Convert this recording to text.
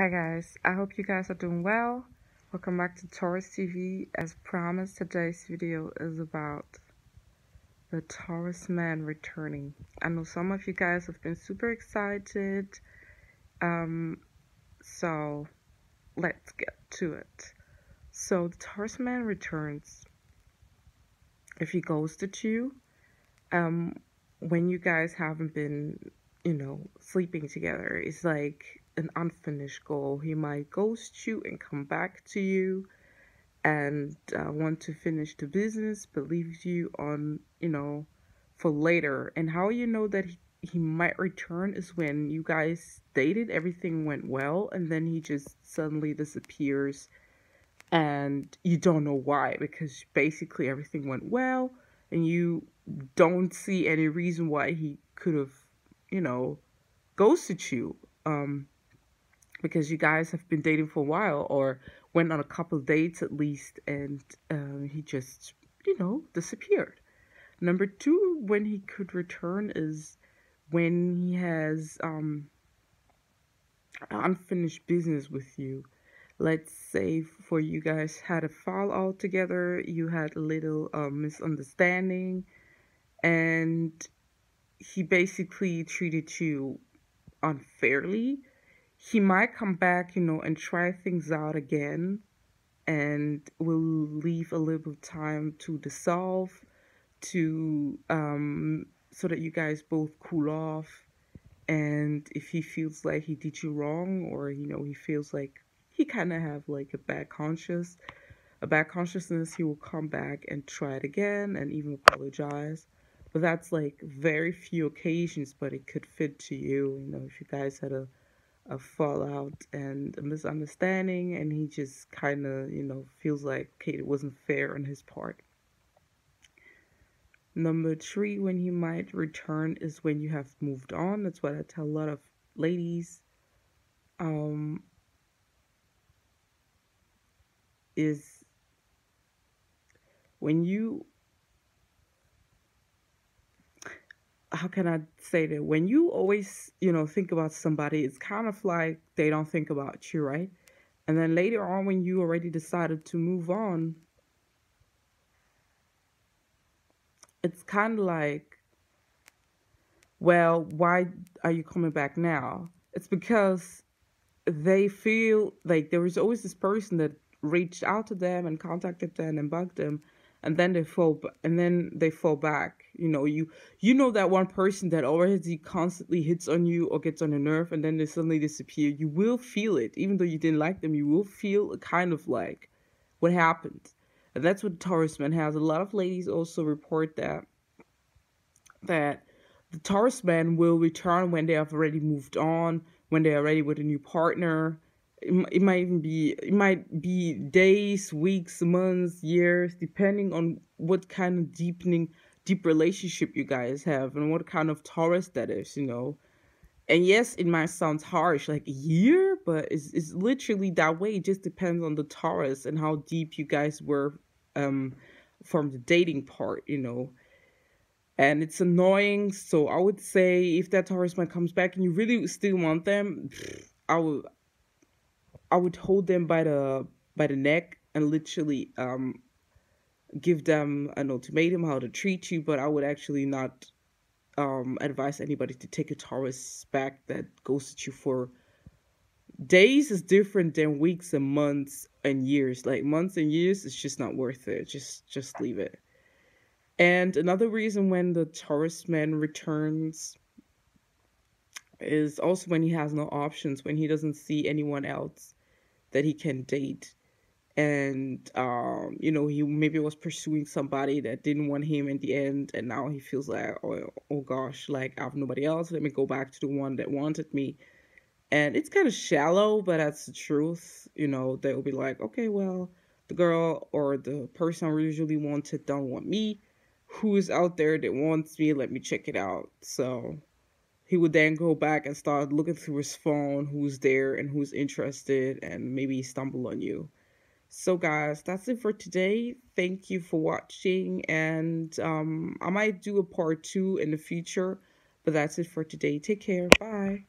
Hi guys, I hope you guys are doing well. Welcome back to Taurus TV. As promised, today's video is about the Taurus man returning. I know some of you guys have been super excited, so let's get to it. So the Taurus man returns if he ghosted you, when you guys haven't been, sleeping together. It's like an unfinished goal. He might ghost you and come back to you and want to finish the business, but leaves you on, for later. And how you know that he might return is when you guys dated, everything went well, and then he just suddenly disappears and you don't know why, because basically everything went well and you don't see any reason why he could have, ghosted you. Because you guys have been dating for a while or went on a couple dates at least, and he just, disappeared. Number two, when he could return is when he has unfinished business with you. Let's say for you guys had a fallout together, you had a little misunderstanding, and he basically treated you unfairly. He might come back, and try things out again, and will leave a little time to dissolve, to so that you guys both cool off. And if he feels like he did you wrong, or he feels like he kind of have like a bad consciousness, he will come back and try it again and even apologize. But that's like very few occasions, but it could fit to you, if you guys had a fallout and a misunderstanding, and he just kind of, feels like, okay, it wasn't fair on his part. Number three, when he might return is when you have moved on. That's what I tell a lot of ladies. Is when you, how can I say that? When you always, think about somebody, it's kind of like they don't think about you, right? And then later on, when you already decided to move on, it's kind of like, well, why are you coming back now? It's because they feel like there was always this person that reached out to them and contacted them and bugged them, and then they fall back. You know that one person that already constantly hits on you or gets on your nerve, and then they suddenly disappear. You will feel it, even though you didn't like them. You will feel kind of like what happened, and that's what Taurus man has. A lot of ladies also report that the Taurus man will return when they have already moved on, when they are ready with a new partner. It might be days, weeks, months, years, depending on what kind of deep relationship you guys have and what kind of Taurus that is, And yes, it might sound harsh, like a year, but it's literally that way. It just depends on the Taurus and how deep you guys were from the dating part, And it's annoying. So I would say if that Taurus man comes back and you really still want them, I would hold them by the neck and literally give them an ultimatum how to treat you. But I would actually not advise anybody to take a Taurus back that ghosted you for days. Is different than weeks and months and years. Like months and years, it's just not worth it. Just leave it. And another reason when the Taurus man returns is also when he has no options, when he doesn't see anyone else that he can date. And, he maybe was pursuing somebody that didn't want him in the end. And now he feels like, oh gosh, like I have nobody else. Let me go back to the one that wanted me. And it's kind of shallow, but that's the truth. They'll be like, okay, well, the girl or the person I usually wanted don't want me. Who's out there that wants me? Let me check it out. So he would then go back and start looking through his phone, who's there and who's interested, and maybe stumble on you. So guys, that's it for today. Thank you for watching, and I might do a part 2 in the future, but that's it for today. Take care. Bye.